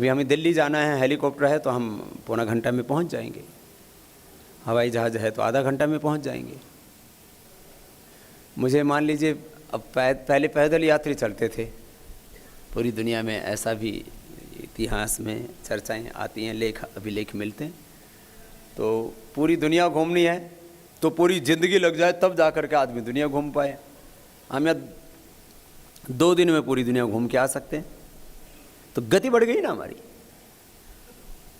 अभी हमें दिल्ली जाना है, हेलीकॉप्टर है तो हम पौना घंटा में पहुंच जाएंगे, हवाई जहाज़ है तो आधा घंटा में पहुंच जाएंगे। मुझे मान लीजिए अब पहले पैदल यात्री चलते थे, पूरी दुनिया में ऐसा भी इतिहास में चर्चाएं आती हैं, लेख अभिलेख मिलते हैं। तो पूरी दुनिया घूमनी है तो पूरी ज़िंदगी लग जाए तब जा कर के आदमी दुनिया घूम पाए। हम यहाँ 2 दिन में पूरी दुनिया घूम के आ सकते हैं, तो गति बढ़ गई ना हमारी।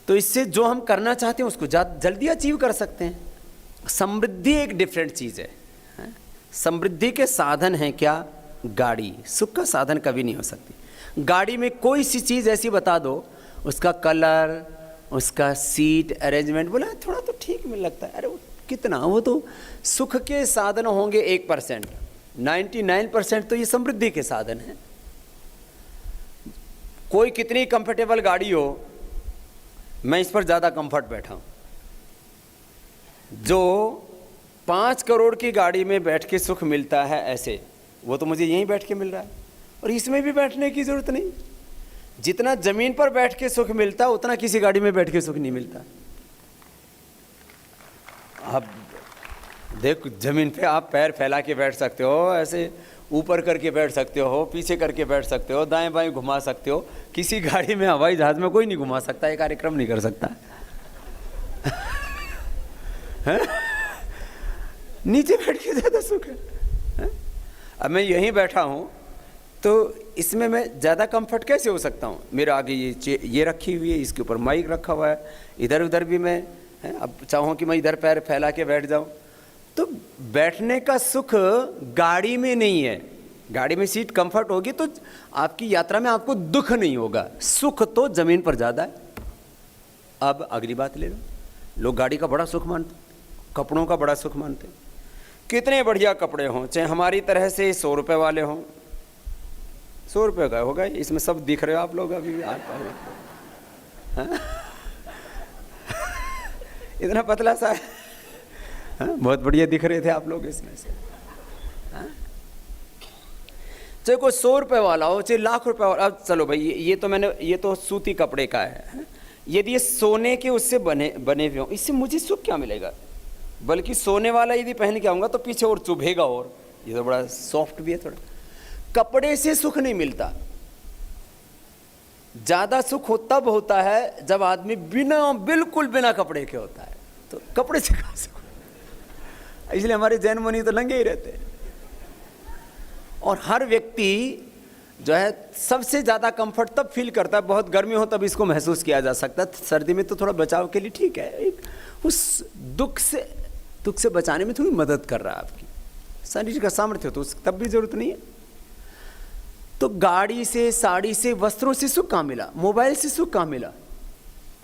तो इससे जो हम करना चाहते हैं उसको जल्दी अचीव कर सकते हैं। समृद्धि एक डिफरेंट चीज़ है। समृद्धि के साधन हैं क्या? गाड़ी। सुख का साधन कभी नहीं हो सकती। गाड़ी में कोई सी चीज़ ऐसी बता दो, उसका कलर, उसका सीट अरेंजमेंट, बोला थोड़ा तो ठीक में लगता है, अरे वो कितना, वो तो सुख के साधन होंगे 1%, 99% तो ये समृद्धि के साधन है। कोई कितनी कंफर्टेबल गाड़ी हो, मैं इस पर ज़्यादा कंफर्ट बैठा हूँ। जो 5 करोड़ की गाड़ी में बैठ के सुख मिलता है ऐसे, वो तो मुझे यहीं बैठ के मिल रहा है, और इसमें भी बैठने की ज़रूरत नहीं। जितना ज़मीन पर बैठ के सुख मिलता है उतना किसी गाड़ी में बैठ के सुख नहीं मिलता। आप देखो, ज़मीन पे आप पैर फैला के बैठ सकते हो, ऐसे ऊपर करके बैठ सकते हो, पीछे करके बैठ सकते हो, दाएं बाएं घुमा सकते हो। किसी गाड़ी में, हवाई जहाज़ में कोई नहीं घुमा सकता, ये कार्यक्रम नहीं कर सकता। नीचे बैठ के ज़्यादा सुख है। अब मैं यहीं बैठा हूँ तो इसमें मैं ज़्यादा कंफर्ट कैसे हो सकता हूँ? मेरे आगे ये रखी हुई है, इसके ऊपर माइक रखा हुआ है, इधर उधर भी मैं अब चाहूँ कि मैं इधर पैर फैला के बैठ जाऊँ, तो बैठने का सुख गाड़ी में नहीं है। गाड़ी में सीट कंफर्ट होगी तो आपकी यात्रा में आपको दुख नहीं होगा, सुख तो ज़मीन पर ज़्यादा है। अब अगली बात ले लो, लोग गाड़ी का बड़ा सुख मानते, कपड़ों का बड़ा सुख मानते। कितने बढ़िया कपड़े हों, चाहे हमारी तरह से 100 रुपये वाले हों, 100 रुपये का होगा, इसमें सब दिख रहे हो आप लोग अभी भी इतना पतला सा है, बहुत बढ़िया दिख रहे थे आप लोग इसमें से। चाहे कोई 100 रुपये वाला हो, चाहे लाख रुपये वाला। अब चलो भाई, ये तो सूती कपड़े का है। यदि ये सोने के उससे बने हुए हों, इससे मुझे सुख क्या मिलेगा? बल्कि सोने वाला यदि पहन के आऊँगा तो पीछे और चुभेगा, और ये तो बड़ा सॉफ्ट भी है थोड़ा। कपड़े से सुख नहीं मिलता। ज़्यादा सुख तब होता है जब आदमी बिल्कुल बिना कपड़े के होता है, तो कपड़े से कहाँ सुख? इसलिए हमारे जैन मुनि तो नंगे ही रहते हैं। और हर व्यक्ति जो है सबसे ज़्यादा कंफर्ट तब फील करता है, बहुत गर्मी हो तब इसको महसूस किया जा सकता है। सर्दी में तो थोड़ा बचाव के लिए ठीक है, एक उस दुख से बचाने में थोड़ी मदद कर रहा है आपकी। शरीर का सामर्थ्य हो तो तब भी ज़रूरत नहीं है। तो गाड़ी से, साड़ी से, वस्त्रों से सुख कहाँ मिला? मोबाइल से सुख कहाँ मिला?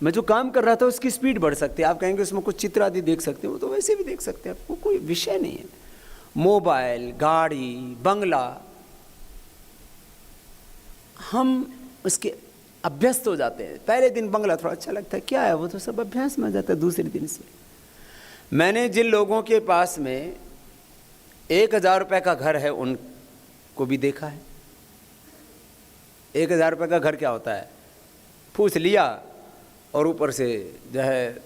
मैं जो काम कर रहा था उसकी स्पीड बढ़ सकती है। आप कहेंगे उसमें कुछ चित्र आदि देख सकते हो, तो वैसे भी देख सकते हैं, आपको कोई विषय नहीं है। मोबाइल, गाड़ी, बंगला, हम उसके अभ्यस्त हो जाते हैं। पहले दिन बंगला थोड़ा अच्छा लगता है, क्या है वो तो सब अभ्यास में आ जाता है दूसरे दिन से। मैंने जिन लोगों के पास में 1000 रुपये का घर है उनको भी देखा है। 1000 रुपये का घर क्या होता है? फूस लिया और ऊपर से जो है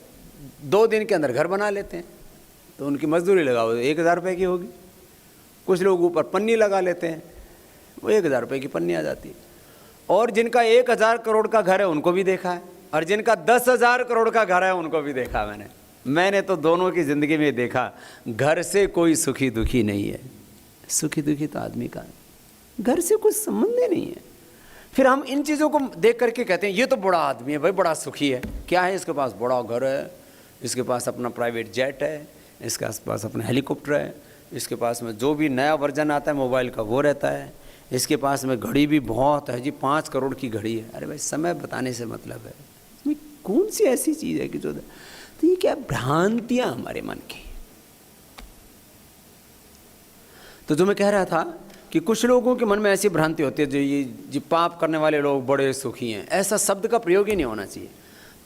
2 दिन के अंदर घर बना लेते हैं, तो उनकी मजदूरी लगाओ 1000 रुपये की होगी। कुछ लोग ऊपर पन्नी लगा लेते हैं, वो 1000 रुपये की पन्नी आ जाती है। और जिनका 1000 करोड़ का घर है उनको भी देखा है, और जिनका 10,000 करोड़ का घर है उनको भी देखा। मैंने तो दोनों की ज़िंदगी में देखा, घर से कोई सुखी दुखी नहीं है। सुखी दुखी तो आदमी का, घर से कुछ संबंध ही नहीं है। फिर हम इन चीज़ों को देख करके कहते हैं ये तो बड़ा आदमी है भाई, बड़ा सुखी है। क्या है? इसके पास बड़ा घर है, इसके पास अपना प्राइवेट जेट है, इसके पास अपना हेलीकॉप्टर है, इसके पास में जो भी नया वर्जन आता है मोबाइल का वो रहता है, इसके पास में घड़ी भी बहुत है जी, 5 करोड़ की घड़ी है। अरे भाई, समय बताने से मतलब है, इसमें कौन सी ऐसी चीज़ है कि जो, तो ये क्या भ्रांतियाँ हमारे मन की। तो जो मैं कह रहा था कि कुछ लोगों के मन में ऐसी भ्रांति होती है जो पाप करने वाले लोग बड़े सुखी हैं, ऐसा शब्द का प्रयोग ही नहीं होना चाहिए।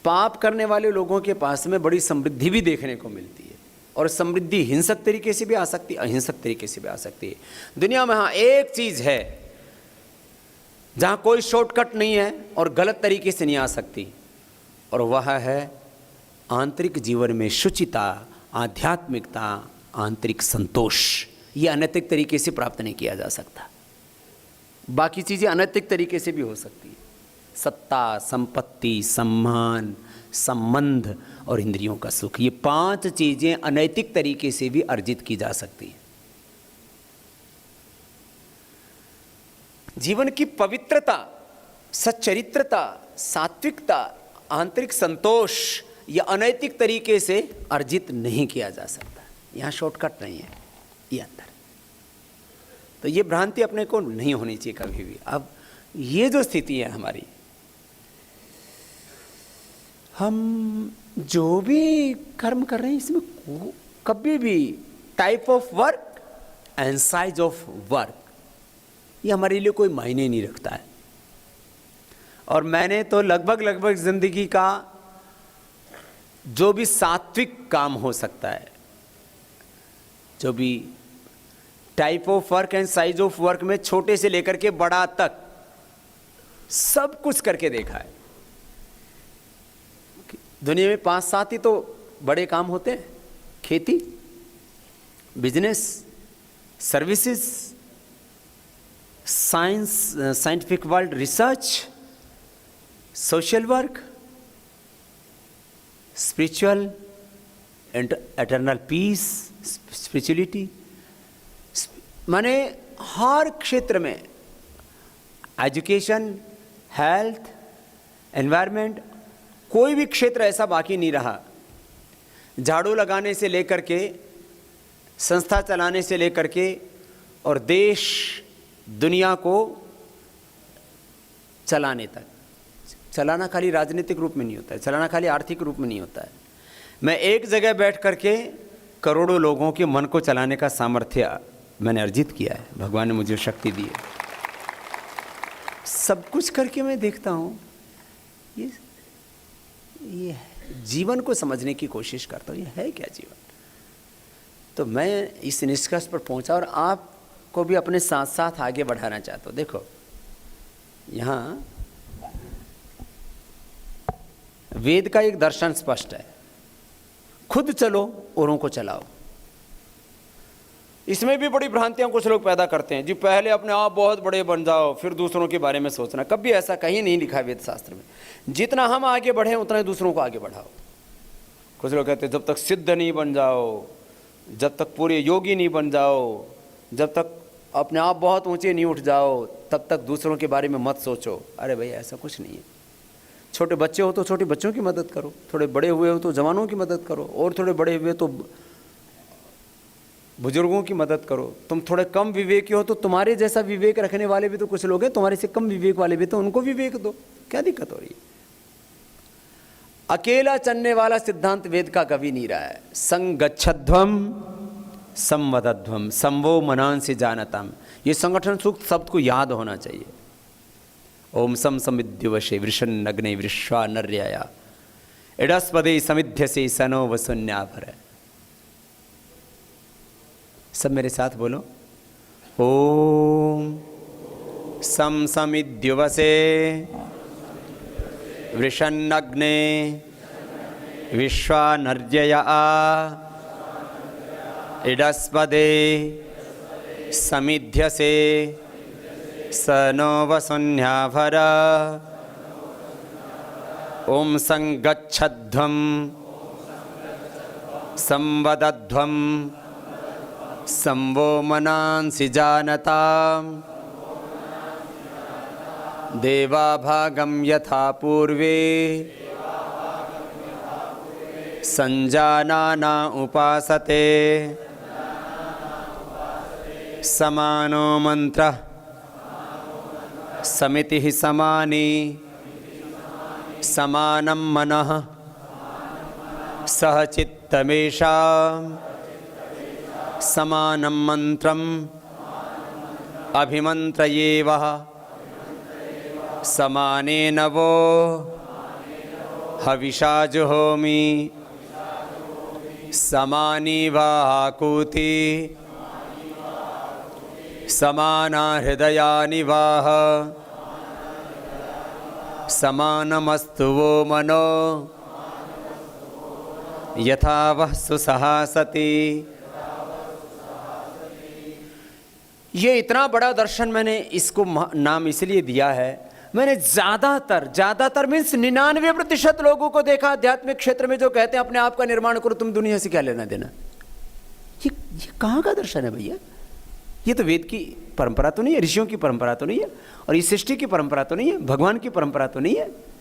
पाप करने वाले लोगों के पास में बड़ी समृद्धि भी देखने को मिलती है, और समृद्धि हिंसक तरीके से भी आ सकती है, अहिंसक तरीके से भी आ सकती है। दुनिया में हाँ एक चीज़ है जहाँ कोई शॉर्टकट नहीं है और गलत तरीके से नहीं आ सकती, और वह है आंतरिक जीवन में शुचिता, आध्यात्मिकता, आंतरिक संतोष। ये अनैतिक तरीके से प्राप्त नहीं किया जा सकता। बाकी चीज़ें अनैतिक तरीके से भी हो सकती है, सत्ता, संपत्ति, सम्मान, संबंध और इंद्रियों का सुख, ये 5 चीज़ें अनैतिक तरीके से भी अर्जित की जा सकती हैं। जीवन की पवित्रता, सच्चरित्रता, सात्विकता, आंतरिक संतोष, ये अनैतिक तरीके से अर्जित नहीं किया जा सकता। यहाँ शॉर्टकट नहीं है, ये अंतर। तो ये भ्रांति अपने को नहीं होनी चाहिए कभी भी। अब ये जो स्थिति है हमारी, हम जो भी कर्म कर रहे हैं इसमें कभी भी type of work and size of work, ये हमारे लिए कोई मायने नहीं रखता है। और मैंने तो लगभग जिंदगी का जो भी सात्विक काम हो सकता है, जो भी type of work and size of work में छोटे से लेकर के बड़ा तक सब कुछ करके देखा है। दुनिया में 5-7 ही तो बड़े काम होते हैं, खेती, business, services, science, scientific world, research, social work, spiritual, eternal peace, spirituality, माने हर क्षेत्र में, एजुकेशन, हेल्थ, एनवायरनमेंट, कोई भी क्षेत्र ऐसा बाकी नहीं रहा। झाड़ू लगाने से लेकर के, संस्था चलाने से लेकर के, और देश दुनिया को चलाने तक। चलाना खाली राजनीतिक रूप में नहीं होता है, चलाना खाली आर्थिक रूप में नहीं होता है। मैं एक जगह बैठ करके करोड़ों लोगों के मन को चलाने का सामर्थ्य मैंने अर्जित किया है, भगवान ने मुझे शक्ति दी है। सब कुछ करके मैं देखता हूँ, ये जीवन को समझने की कोशिश करता हूँ, ये है क्या जीवन। तो मैं इस निष्कर्ष पर पहुँचा और आपको भी अपने साथ साथ आगे बढ़ाना चाहता हूँ। देखो, यहाँ वेद का एक दर्शन स्पष्ट है, खुद चलो औरों को चलाओ। इसमें भी बड़ी भ्रांतियां कुछ लोग पैदा करते हैं जी, पहले अपने आप बहुत बड़े बन जाओ फिर दूसरों के बारे में सोचना। कभी ऐसा कहीं नहीं लिखा है वेद शास्त्र में। जितना हम आगे बढ़े उतना ही दूसरों को आगे बढ़ाओ। कुछ लोग कहते हैं जब तक सिद्ध नहीं बन जाओ, जब तक पूरे योगी नहीं बन जाओ, जब तक अपने आप बहुत ऊंचे नहीं उठ जाओ, तब तक दूसरों के बारे में मत सोचो। अरे भाई, ऐसा कुछ नहीं है। छोटे बच्चे हो तो छोटे बच्चों की मदद करो, थोड़े बड़े हुए हो तो जवानों की मदद करो, और थोड़े बड़े हुए तो बुजुर्गों की मदद करो। तुम थोड़े कम विवेकी हो तो तुम्हारे जैसा विवेक रखने वाले भी तो कुछ लोग हैं, तुम्हारे से कम विवेक वाले भी, तो उनको विवेक दो। क्या दिक्कत हो रही है? अकेला चलने वाला सिद्धांत वेद का कभी नहीं रहा है। संगच्छध्वम संवदध्वम संवो मनांसि जानतम, ये संगठन सूक्त शब्द को याद होना चाहिए। ओम सम समिद्युवशे वृषन्नग्ने वृश्वा नर्यया इडस्पदे समिध्यसे सनो वसुन्याभर। सब मेरे साथ बोलो, ओम सम समिद्युवसे वृषन्नग्ने विश्वा नर्यया इडस्पदे समिध्यसे सनो वसुन्याभर। ओम संगच्छध्वम संवदध्वम संवो मनांसि जानताम् देवाभागं यथा पूर्वे संजानाना उपासते समानो मंत्रः समितिः समानी समानं मनः सह चित्तमेषाम् समानं मंत्रम् अभिमंत्रयेवः समानेन वो हविषा जुहोमि समानी वाकुति समाना हृदयानि वाह समानमस्तु वो मनो यथा वह सुसहासति। ये इतना बड़ा दर्शन मैंने इसको नाम इसलिए दिया है, मैंने ज़्यादातर मीन्स 99% लोगों को देखा आध्यात्मिक क्षेत्र में जो कहते हैं अपने आप का निर्माण करो, तुम दुनिया से क्या लेना देना। ये कहाँ का दर्शन है भैया? ये तो वेद की परंपरा तो नहीं है, ऋषियों की परंपरा तो नहीं है, और ये सृष्टि की परंपरा तो नहीं है, भगवान की परंपरा तो नहीं है।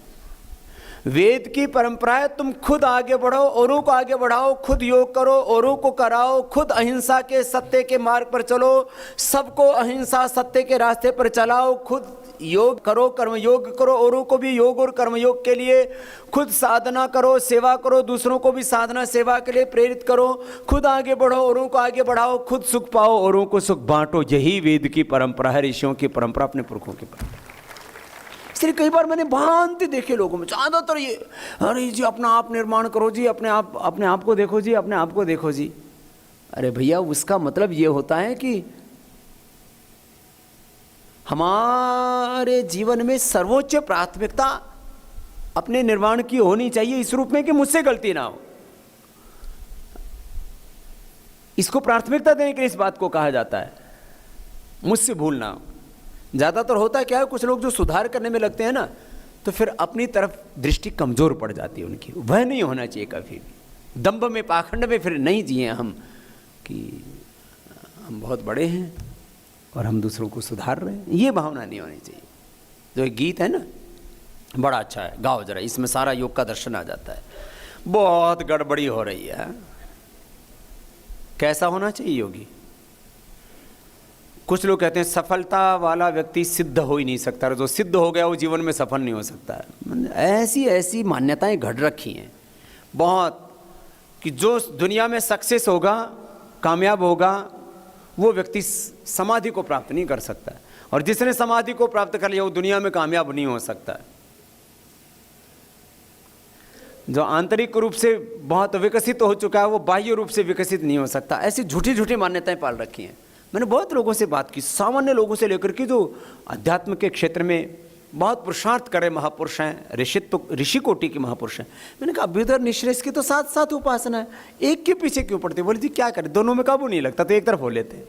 वेद की परंपरा है तुम खुद आगे बढ़ो, औरों को आगे बढ़ाओ, खुद योग करो, औरों को कराओ, खुद अहिंसा के सत्य के मार्ग पर चलो, सबको अहिंसा सत्य के रास्ते पर चलाओ, खुद योग करो, कर्म योग करो, औरों को भी योग और कर्म योग के लिए खुद साधना करो, सेवा करो, दूसरों को भी साधना सेवा के लिए प्रेरित करो, खुद आगे बढ़ो, औरों को आगे बढ़ाओ, खुद सुख पाओ, औरों को सुख बांटो। यही वेद की परंपरा है, ऋषियों की परंपरा, अपने पुरखों की परंपरा। इसलिए कई बार मैंने भ्रांति देखे लोगों में, ज़्यादातर ये अरे जी अपना आप निर्माण करो जी, अपने आप को देखो जी, अपने आप को देखो जी। अरे भैया उसका मतलब ये होता है कि हमारे जीवन में सर्वोच्च प्राथमिकता अपने निर्माण की होनी चाहिए, इस रूप में कि मुझसे गलती ना हो। इसको प्राथमिकता देने के लिए इस बात को कहा जाता है, मुझसे भूल ना हो। ज़्यादातर होता क्या है, कुछ लोग जो सुधार करने में लगते हैं ना, तो फिर अपनी तरफ दृष्टि कमज़ोर पड़ जाती है उनकी। वह नहीं होना चाहिए कभी भी। दंभ में पाखंड में फिर नहीं जिए हम कि हम बहुत बड़े हैं और हम दूसरों को सुधार रहे हैं, ये भावना नहीं होनी चाहिए। जो एक गीत है ना, बड़ा अच्छा है, गाओ जरा, इसमें सारा योग का दर्शन आ जाता है। बहुत गड़बड़ी हो रही है। कैसा होना चाहिए योगी? कुछ लोग कहते हैं सफलता वाला व्यक्ति सिद्ध हो ही नहीं सकता, जो सिद्ध हो गया वो जीवन में सफल नहीं हो सकता है। ऐसी मान्यताएं घड़ रखी हैं बहुत, कि जो दुनिया में सक्सेस होगा, कामयाब होगा, वो व्यक्ति समाधि को प्राप्त नहीं कर सकता, और जिसने समाधि को प्राप्त कर लिया वो दुनिया में कामयाब नहीं हो सकता। जो आंतरिक रूप से बहुत विकसित हो चुका है वो बाह्य रूप से विकसित नहीं हो सकता। ऐसी झूठी झूठी मान्यताएं पाल रखी हैं। मैंने बहुत लोगों से बात की, सामान्य लोगों से लेकर के जो अध्यात्म के क्षेत्र में बहुत पुरुषार्थ करे महापुरुष हैं, ऋषि कोटि के महापुरुष हैं। मैंने कहा अभ्युदय निश्रेष की तो साथ साथ उपासना है, एक के पीछे क्यों पड़ते? बोले जी क्या करें, दोनों में काबू नहीं लगता तो एक तरफ हो लेते।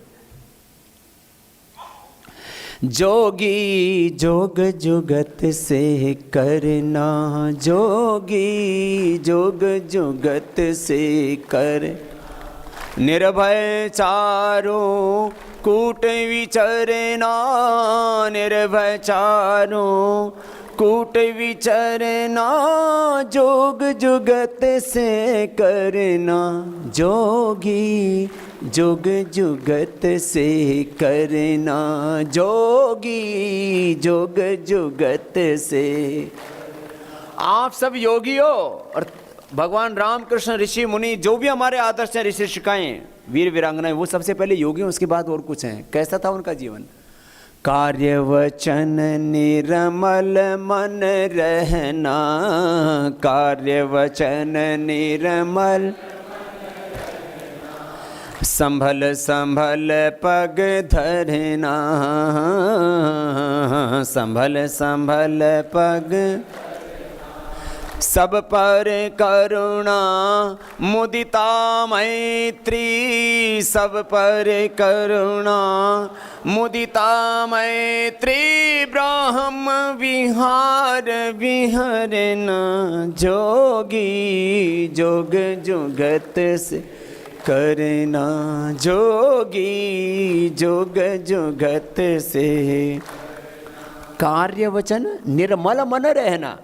जोगी जोग जुगत से करना, जोगी जोग जुगत से कर, निर्भय चारों कूट विचरना, निर्भय चारों कूट विचरना, जोग जुगत से करना, जोगी जोग जुगत से करना, जोगी जोग जुगत से। आप सब योगी हो, और भगवान रामकृष्ण, ऋषि मुनि, जो भी हमारे आदर्श हैं, ऋषि शिकाएं, वीर वीरांगनाएं, वो सबसे पहले योगी हैं, उसके बाद और कुछ हैं। कैसा था उनका जीवन? कार्य वचन निर्मल मन रहना, कार्य वचन निर्मल, संभल संभल पग धरना, संभल संभल पग, सब पर करुणा मुदिता मैत्री, सब पर करुणा मुदिता मैत्री, ब्रह्म विहार विहरना, जोगी जोग जुगत से करना, जोगी जोग जुगत से। कार्य वचन निर्मल मन रहना,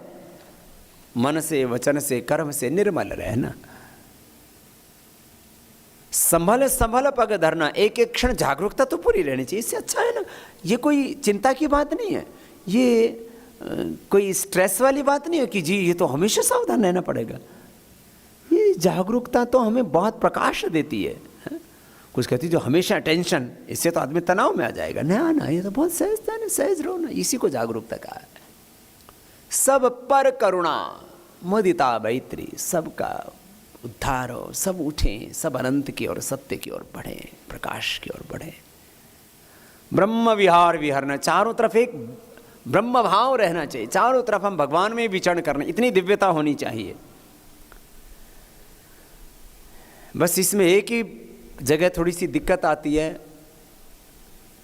मन से, वचन से, कर्म से निर्मल रहना, संभल संभल पग धरना, एक एक क्षण जागरूकता तो पूरी रहनी चाहिए। इससे अच्छा है ना, ये कोई चिंता की बात नहीं है, ये कोई स्ट्रेस वाली बात नहीं है कि जी ये तो हमेशा सावधान रहना पड़ेगा। ये जागरूकता तो हमें बहुत प्रकाश देती है। कुछ कहती जो हमेशा टेंशन, इससे तो आदमी तनाव में आ जाएगा। ना ना, ये तो बहुत सहजता है, सहज रहो ना, इसी को जागरूकता कहा है। सब पर करुणा मुदिता मैत्री, सबका उद्धार हो, सब उठें, सब अनंत की ओर, सत्य की ओर बढ़ें, प्रकाश की ओर बढ़ें। ब्रह्म विहार विहरना, चारों तरफ एक ब्रह्म भाव रहना चाहिए, चारों तरफ हम भगवान में विचरण करना, इतनी दिव्यता होनी चाहिए। बस इसमें एक ही जगह थोड़ी सी दिक्कत आती है,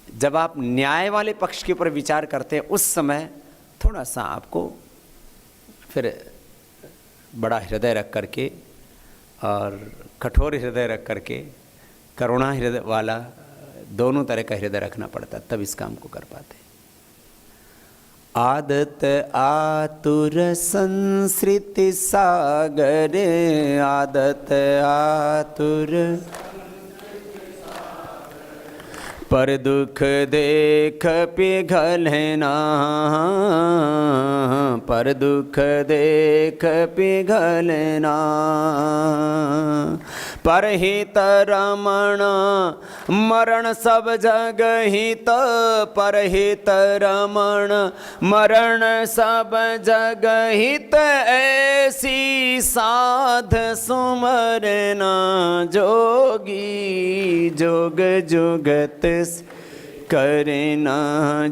जब आप न्याय वाले पक्ष के ऊपर विचार करते हैं उस समय थोड़ा सा आपको फिर बड़ा हृदय रख करके और कठोर हृदय रख करके करुणा हृदय वाला दोनों तरह का हृदय रखना पड़ता, तब इस काम को कर पाते। आदत आतुर संस्कृति सागर, आदत आतुर पर दुख देख पिघलना, पर दुख देख पिघलना, परहित रमण मरण सब जग हित, परहित रमण मरण सब जग हित, ऐसी साध सुमरना जोगी जोग जुगत करना,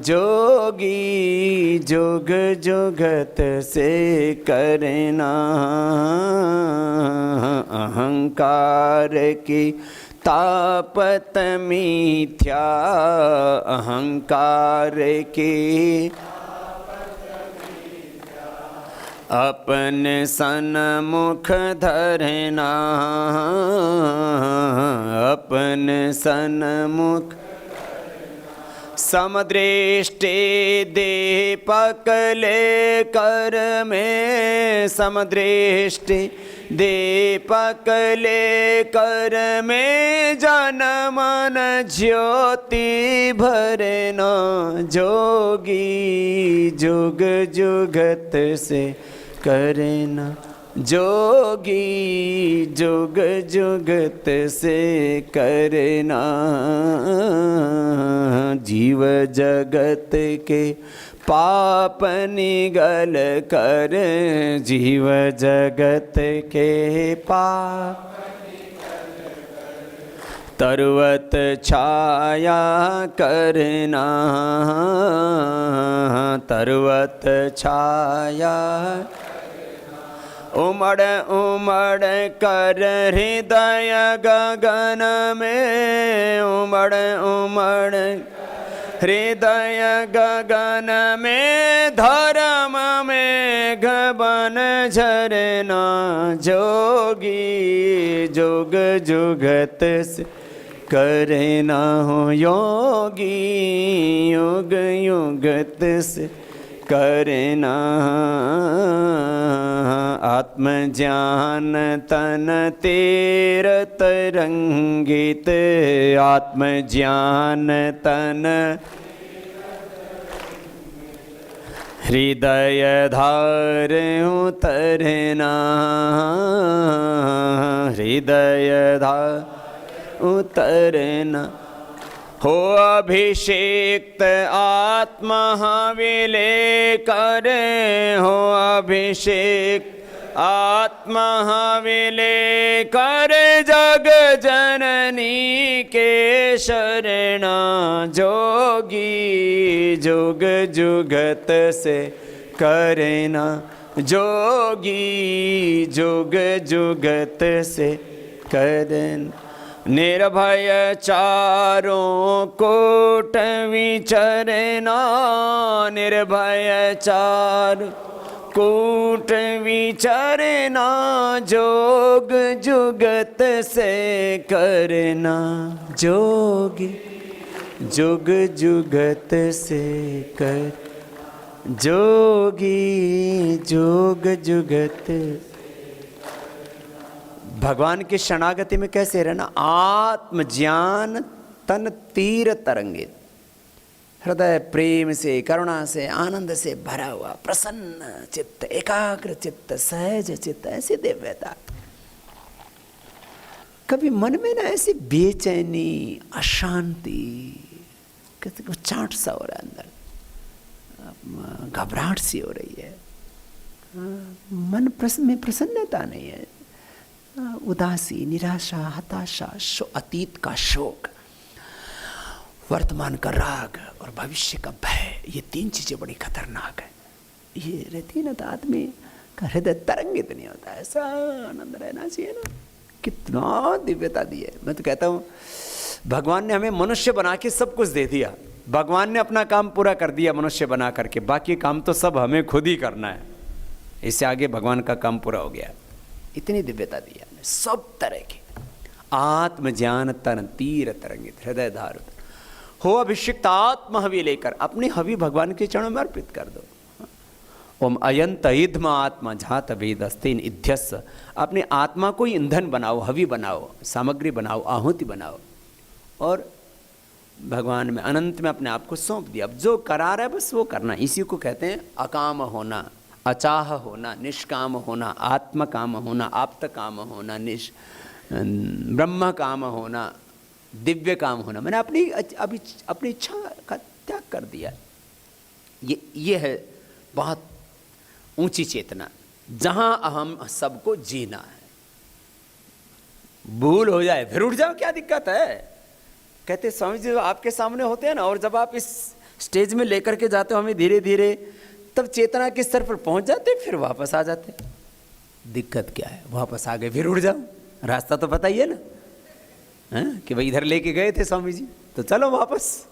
जोगी जोग जुगत से करना, अहंकार की तापत मिथ्या, अहंकार की अपन सन्मुख धरना, अपन सन्मुख समदृष्टि दीपक ले कर में, समदृष्टि दीपक ले कर में, जन मन ज्योति भरना, जोगी जुग जुगत से करना, जोगी जुग जुगत से करना, जीव जगत के पाप निगल कर, जीव जगत के पाप तरवत छाया करना, तरवत छाया उमड़ उमड़ कर हृदय गगन में, उमड़ उमड़ हृदय गगन में, धर्म में घबन झरना, जोगी जुग जुगत से करना हो, योगी युग युगत से करना, आत्मज्ञान तन तीरथ रंगित, आत्मज्ञान तन हृदय धार उतरना, हृदय धार उतरना, हो अभिषेक्त आत्मा विले करे, हो अभिषेक आत्मा विले करे, जग जननी के शरणा, जोगी जुग जुगत से करना, जोगी जुग जुगत से करना, निर्भय चारों कोट विचरना, निर्भय चार कूट विचरना, जोग जुगत से करना, जोगी जुग जुगत से कर, जोगी जोग जुगत। भगवान की शरणागति में कैसे रहना? आत्मज्ञान तन तीर तरंगित, हृदय प्रेम से करुणा से आनंद से भरा हुआ, प्रसन्न चित्त, एकाग्र चित्त, सहज चित्त, ऐसी दिव्यता। कभी मन में ना ऐसी बेचैनी, अशांति, चाट सा हो रहा है अंदर, घबराहट सी हो रही है, मन में प्रसन्नता नहीं है, उदासी, निराशा, हताशा, अतीत का शोक, वर्तमान का राग और भविष्य का भय, ये 3 चीजें बड़ी खतरनाक है। ये रहती है ना तो आदमी का हृदय तरंगित नहीं होता, ऐसा आनंद रहना चाहिए ना। कितना दिव्यता दी है। मैं तो कहता हूँ भगवान ने हमें मनुष्य बना के सब कुछ दे दिया। भगवान ने अपना काम पूरा कर दिया मनुष्य बना करके, बाकी काम तो सब हमें खुद ही करना है। इससे आगे भगवान का काम पूरा हो गया। इतनी दिव्यता दी है सब तरह की। आत्म ज्ञान तन तीर तरंगित हृदय धार हो अभिषिक्त आत्म हवि लेकर अपनी हवि भगवान के चरणों में अर्पित कर दो। ओम अयंत ईध्म आत्मा झात वेदस्तेन इध्यस, अपने आत्मा को ईंधन बनाओ, हवि बनाओ, सामग्री बनाओ, आहुति बनाओ और भगवान में अनंत में अपने आप को सौंप दिया। अब जो करा रहा है बस वो करना। इसी को कहते हैं अकाम होना, अचाह होना, निष्काम होना, आत्म काम होना, आप्त काम होना, ब्रह्म काम होना, दिव्य काम होना। मैंने अपनी इच्छा का त्याग कर दिया। ये है बहुत ऊंची चेतना, जहां हम सबको जीना है। भूल हो जाए फिर उठ जाओ, क्या दिक्कत है। कहते स्वामी जी आपके सामने होते हैं ना, और जब आप इस स्टेज में लेकर के जाते हो हमें धीरे धीरे, तब चेतना के स्तर पर पहुंच जाते, फिर वापस आ जाते। दिक्कत क्या है, वापस आ गए फिर उड़ जाओ। रास्ता तो पता ही है ना, है? कि भाई इधर लेके गए थे स्वामी जी, तो चलो वापस।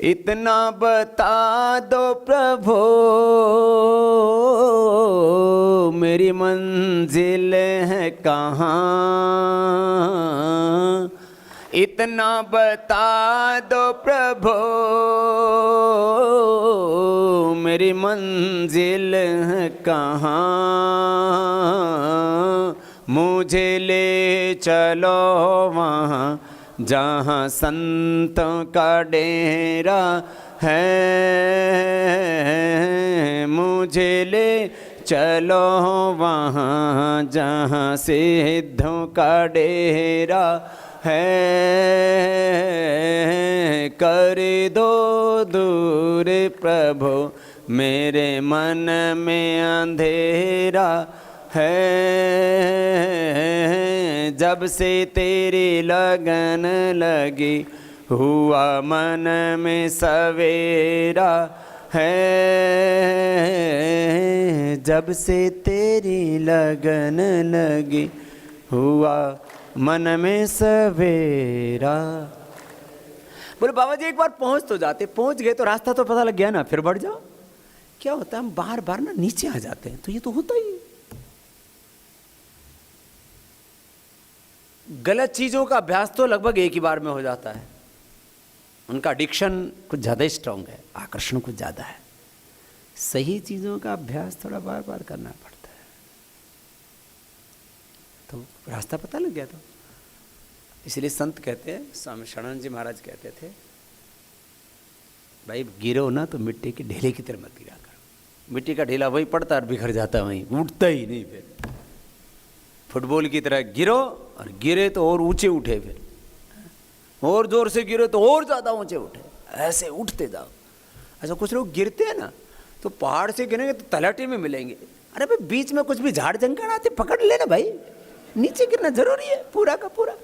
इतना बता दो प्रभु मेरी मंजिल है कहाँ, इतना बता दो प्रभु मेरी मंजिल है कहाँ, मुझे ले चलो वहाँ जहाँ संतों का डेरा है, मुझे ले चलो वहाँ जहाँ सिद्धों का डेरा है, कर दो दूर प्रभु मेरे मन में अंधेरा है, जब से तेरी लगन लगी हुआ मन में सवेरा है, जब से तेरी लगन लगी हुआ मन में सवेरा। बोले बाबा जी एक बार पहुंच तो जाते, पहुंच गए तो रास्ता तो पता लग गया ना, फिर बढ़ जाओ। क्या होता है हम बार बार ना नीचे आ जाते हैं, तो ये तो होता ही। गलत चीजों का अभ्यास तो लगभग एक ही बार में हो जाता है। उनका एडिक्शन कुछ ज़्यादा स्ट्रांग है, आकर्षण कुछ ज़्यादा है। सही चीज़ों का अभ्यास थोड़ा बार बार करना पड़ता है। तो रास्ता पता लग गया। तो इसलिए संत कहते हैं, स्वामी शरणानंद जी महाराज कहते थे, भाई गिरो ना तो मिट्टी के ढेले की तरह मत गिरा करो। मिट्टी का ढेला वही पड़ता और बिखर जाता, वहीं उठता ही नहीं। फिर फुटबॉल की तरह गिरो, और गिरे तो और ऊंचे उठे, फिर और जोर से गिरो तो और ज़्यादा ऊंचे उठे, ऐसे उठते जाओ। ऐसा कुछ लोग गिरते हैं ना तो पहाड़ से गिरेंगे तो तलहटी में मिलेंगे। अरे भाई बीच में कुछ भी झाड़ जंगल आते पकड़ लेना भाई, नीचे गिरना जरूरी है पूरा का पूरा।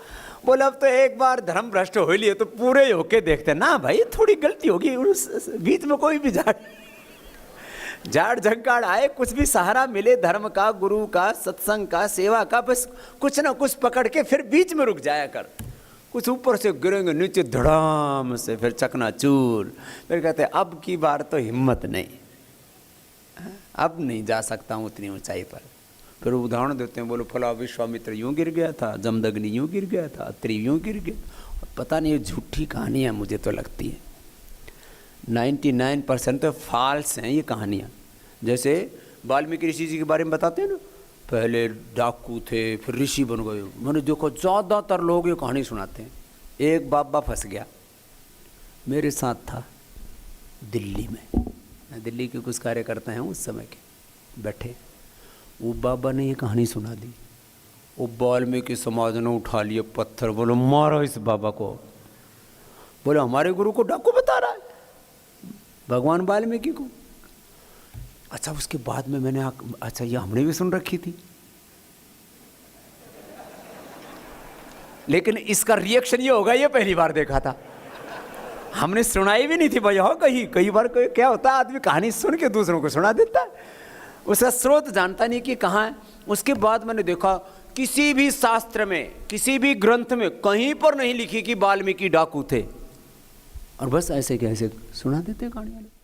बोला अब तो एक बार धर्म भ्रष्ट हो लिए तो पूरे ही होके देखते ना भाई, थोड़ी गलती होगी, उस बीच में कोई भी झाड़ झंकाड़ आए, कुछ भी सहारा मिले धर्म का, गुरु का, सत्संग का, सेवा का, बस कुछ ना कुछ पकड़ के फिर बीच में रुक जाया कर। कुछ ऊपर से गिरेंगे नीचे धड़ाम से, फिर चकनाचूर। फिर कहते अब की बार तो हिम्मत नहीं, अब नहीं जा सकता हूँ उतनी ऊंचाई पर। फिर उदाहरण देते हैं, बोलो फला विश्वामित्र यूँ गिर गया था, जमदग्नि यूँ गिर गया था, अत्रि यूँ गिर गया। पता नहीं, झूठी कहानियाँ मुझे तो लगती है। 99% तो फॉल्स हैं ये कहानियाँ। जैसे वाल्मीकि ऋषि जी के बारे में बताते हैं ना, पहले डाकू थे फिर ऋषि बन गए। मैंने देखो ज़्यादातर लोग ये कहानी सुनाते हैं। एक बाबा फंस गया, मेरे साथ था दिल्ली में, मैं दिल्ली के कुछ कार्यकर्ता हैं उस समय के, बैठे, वो बाबा ने ये कहानी सुना दी। वो वाल्मीकि समाज ने उठा लिए पत्थर, बोलो मारो इस बाबा को। बोले हमारे गुरु को डाकू बता रहा है, भगवान वाल्मीकि को। अच्छा उसके बाद में मैंने अच्छा ये हमने भी सुन रखी थी। लेकिन इसका रिएक्शन ये होगा, ये पहली बार देखा था, हमने सुनाई भी नहीं थी भाई। हो कई बार क्या होता है, आदमी कहानी सुन के दूसरों को सुना देता है, उसका स्रोत जानता नहीं कि कहाँ है। उसके बाद मैंने देखा किसी भी शास्त्र में, किसी भी ग्रंथ में कहीं पर नहीं लिखी कि वाल्मीकि डाकू थे, और बस ऐसे कैसे सुना देते कहानी वाले।